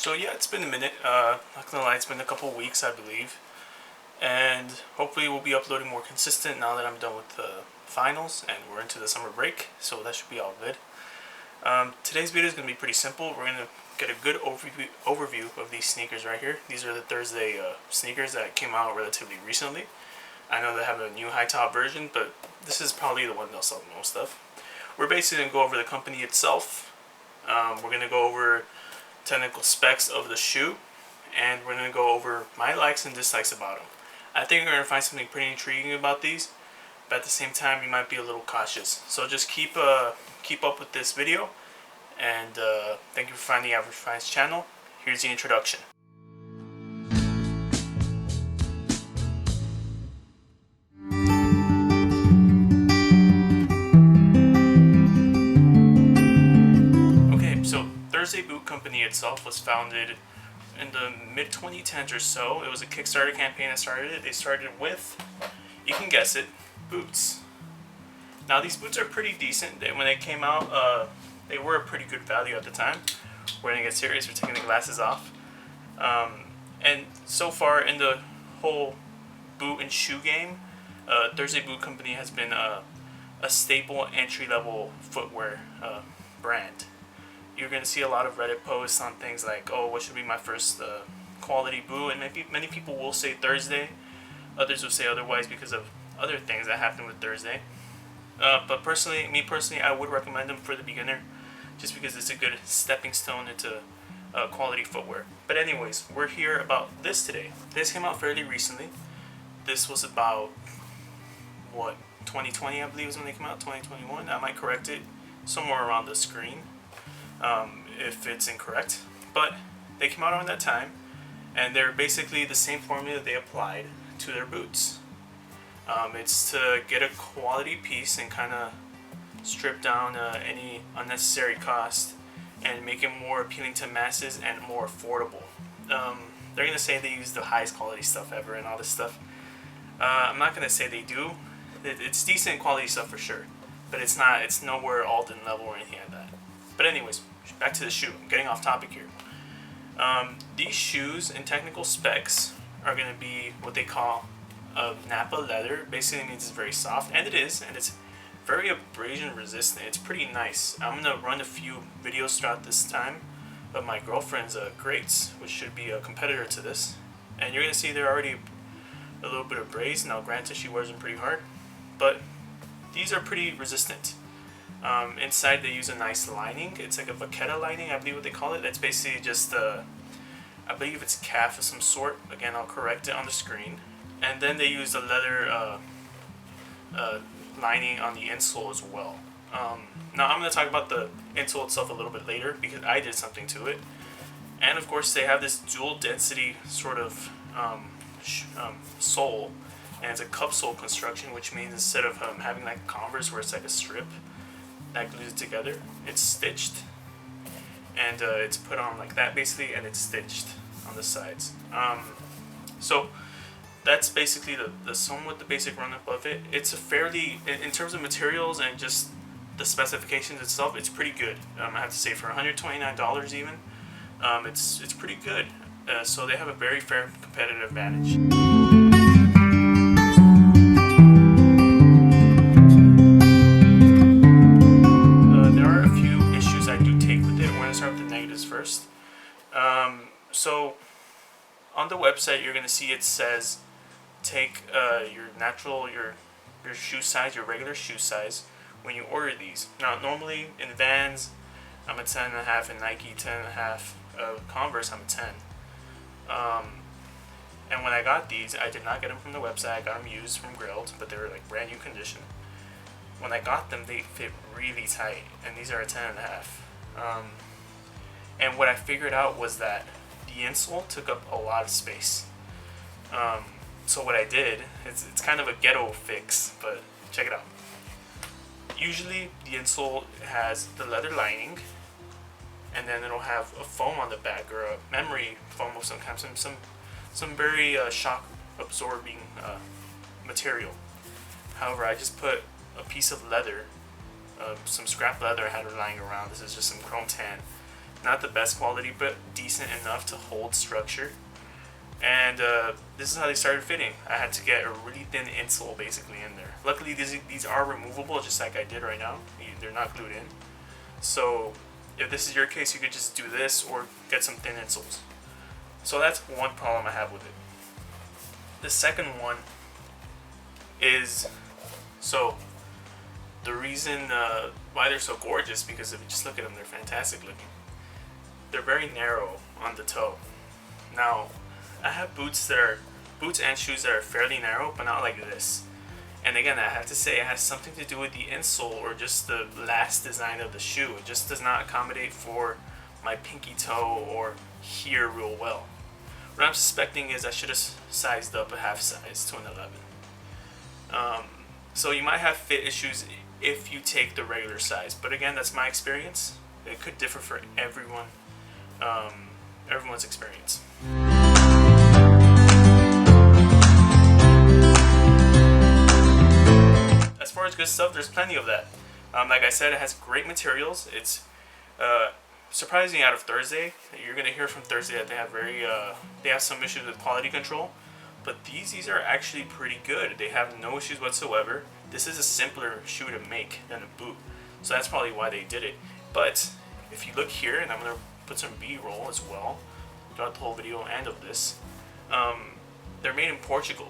So yeah, it's been a minute. Not gonna lie, it's been a couple weeks, I believe, and hopefully we'll be uploading more consistent now that I'm done with the finals and we're into the summer break. So that should be all good. Today's video is gonna be pretty simple. We're gonna get a good overview of these sneakers right here. These are the Thursday sneakers that came out relatively recently. I know they have a new high top version, but this is probably the one they'll sell the most of. We're basically gonna go over the company itself. We're gonna go over technical specs of the shoe, and we're going to go over my likes and dislikes about them. I think you're going to find something pretty intriguing about these, but at the same time you might be a little cautious. So just keep up with this video, and thank you for finding the Average Finds channel. Here's the introduction. Thursday Boot Company itself was founded in the mid-2010s or so. It was a Kickstarter campaign that started it. They started with, you can guess it, boots. Now these boots are pretty decent. When they came out, they were a pretty good value at the time. We're going to get serious, we're taking the glasses off. And so far in the whole boot and shoe game, Thursday Boot Company has been a staple entry-level footwear brand. You're going to see a lot of Reddit posts on things like, oh, what should be my first quality boot? And many people will say Thursday. Others will say otherwise because of other things that happen with Thursday. But me personally, I would recommend them for the beginner just because it's a good stepping stone into quality footwear. But anyways, we're here about this today. This came out fairly recently. This was about, 2020 I believe is when they came out, 2021. I might correct it somewhere around the screen. If it's incorrect, but they came out around that time, and they're basically the same formula they applied to their boots. It's to get a quality piece and kind of strip down any unnecessary cost and make it more appealing to masses and more affordable. They're gonna say they use the highest quality stuff ever and all this stuff. I'm not gonna say they do. It's decent quality stuff for sure, but it's nowhere Alden level or anything like that. But anyways, back to the shoe. I'm getting off topic here. These shoes in technical specs are going to be what they call Nappa leather. Basically means it's very soft, and it is, and it's very abrasion resistant. It's pretty nice. I'm going to run a few videos throughout this time of my girlfriend's Greats, which should be a competitor to this. And you're going to see they're already a little bit abrased. Now granted, she wears them pretty hard, but these are pretty resistant. Inside they use a nice lining. It's like a vaqueta lining, I believe what they call it. That's basically just I believe it's calf of some sort. Again, I'll correct it on the screen. And then they use the leather lining on the insole as well. Now I'm going to talk about the insole itself a little bit later because I did something to it. And of course they have this dual density sort of sole, and it's a cup sole construction, which means instead of having like Converse where it's like a strip that glues it together, it's stitched, and it's put on like that basically, and it's stitched on the sides. So that's basically the somewhat the basic run up of it. It's a fairly, in terms of materials and just the specifications itself, it's pretty good. I have to say for $129 even, it's pretty good. So they have a very fair competitive advantage. First. So on the website you're going to see it says take your shoe size, your regular shoe size when you order these. Now normally in Vans I'm a 10.5, in Nike 10.5, Converse I'm a 10. And when I got these, I did not get them from the website. I got them used from Grilled, but they were like brand new condition. When I got them, they fit really tight, and these are a 10.5. And what I figured out was that the insole took up a lot of space. So what I did, it's kind of a ghetto fix, but check it out. Usually the insole has the leather lining, and then it'll have a foam on the back, or a memory foam of some kind, some very shock absorbing material. However, I just put a piece of leather, some scrap leather I had lying around. This is just some chrome tan. Not the best quality, but decent enough to hold structure. And this is how they started fitting. I had to get a really thin insole basically in there. Luckily, these are removable, just like I did right now. They're not glued in. So if this is your case, you could just do this or get some thin insoles. So that's one problem I have with it. The second one is, so the reason why they're so gorgeous, because if you just look at them, they're fantastic looking. They're very narrow on the toe. Now, I have boots and shoes that are fairly narrow, but not like this. And again, I have to say it has something to do with the insole or just the last design of the shoe. It just does not accommodate for my pinky toe or here real well. What I'm suspecting is I should have sized up a half size to an 11. So you might have fit issues if you take the regular size, but again, that's my experience. It could differ for everyone, everyone's experience. As far as good stuff, there's plenty of that. Like I said, it has great materials. It's surprising out of Thursday. You're gonna hear from Thursday that they have some issues with quality control, but these are actually pretty good. They have no issues whatsoever. This is a simpler shoe to make than a boot, so that's probably why they did it. But if you look here, and I'm gonna put some B-roll as well throughout the whole video and of this, they're made in Portugal,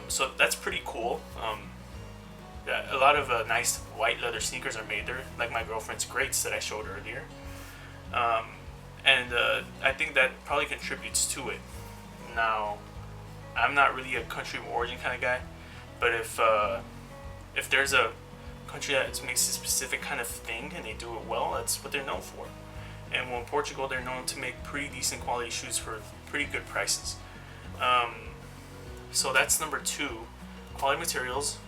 so that's pretty cool. A lot of nice white leather sneakers are made there, like my girlfriend's Greats that I showed earlier. And I think that probably contributes to it. Now, I'm not really a country of origin kind of guy, but if there's a country that makes a specific kind of thing and they do it well, that's what they're known for. And in Portugal, they're known to make pretty decent quality shoes for pretty good prices. So that's number 2, quality materials,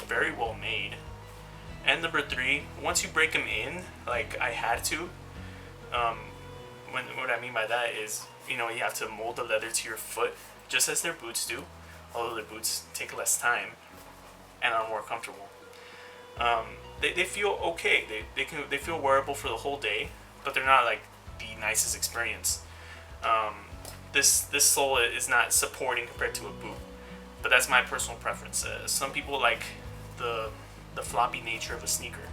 very well made. And number 3, once you break them in, like I had to, what I mean by that is, you have to mold the leather to your foot, just as their boots do, although their boots take less time and are more comfortable. They feel okay. They feel wearable for the whole day, but they're not like the nicest experience. This sole is not supporting compared to a boot, but that's my personal preference. Some people like the floppy nature of a sneaker.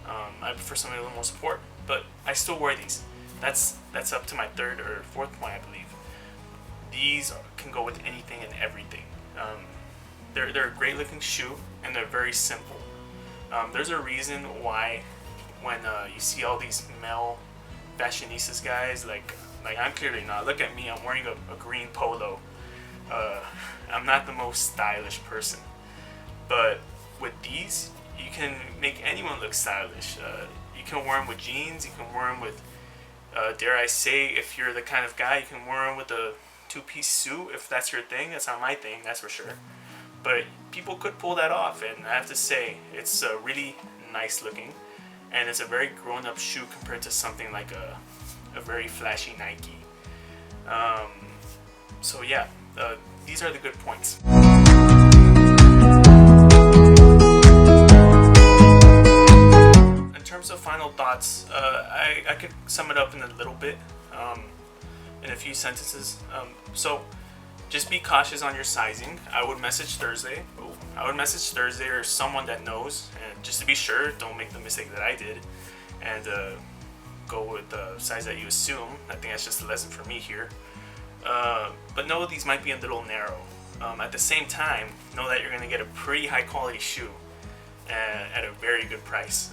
I prefer something a little more support, but I still wear these. That's up to my 3rd or 4th point, I believe. These can go with anything and everything. They're a great looking shoe, and they're very simple. There's a reason why when you see all these male fashionistas guys, like I'm clearly not. Look at me, I'm wearing a green polo. I'm not the most stylish person, but with these, you can make anyone look stylish. You can wear them with jeans, you can wear them with, dare I say, if you're the kind of guy, you can wear them with a 2-piece suit, if that's your thing. That's not my thing, that's for sure. But people could pull that off, and I have to say, it's really nice looking, and it's a very grown-up shoe compared to something like a very flashy Nike. So yeah, these are the good points. In terms of final thoughts, I could sum it up in a little bit, in a few sentences. So just be cautious on your sizing. I would message Thursday or someone that knows, and just to be sure, don't make the mistake that I did and go with the size that you assume. I think that's just a lesson for me here. But know these might be a little narrow. At the same time, know that you're going to get a pretty high quality shoe at a very good price.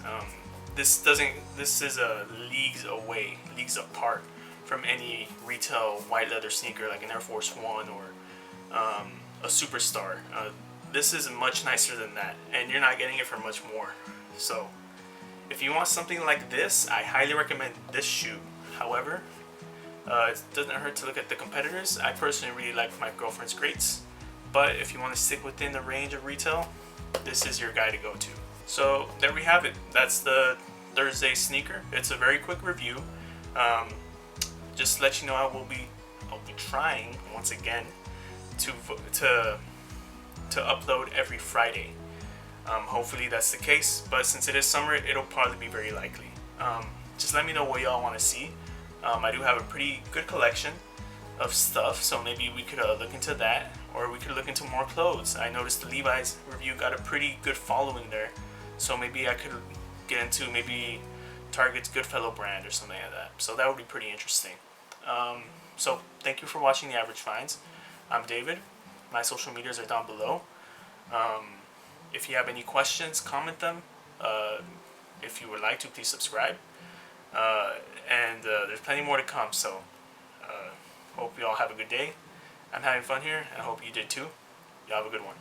This is leagues apart from any retail white leather sneaker like an Air Force One or a Superstar. This is much nicer than that, and you're not getting it for much more. So if you want something like this, I highly recommend this shoe. However, it doesn't hurt to look at the competitors. I personally really like my girlfriend's Greats, but if you want to stick within the range of retail, this is your guy to go to. So there we have it. That's the Thursday sneaker. It's a very quick review. Just to let you know, I'll be trying once again to upload every Friday. Hopefully that's the case, but since it is summer, it'll probably be very likely. Just let me know what y'all want to see. I do have a pretty good collection of stuff, so maybe we could look into that, or we could look into more clothes. I noticed the Levi's review got a pretty good following there, so maybe I could get into maybe Target's Goodfellow brand or something like that. So that would be pretty interesting. So thank you for watching The Average Finds. I'm David. My social medias are down below. If you have any questions, comment them. If you would like to, please subscribe. And there's plenty more to come, so hope you all have a good day. I'm having fun here, and I hope you did too. You all have a good one.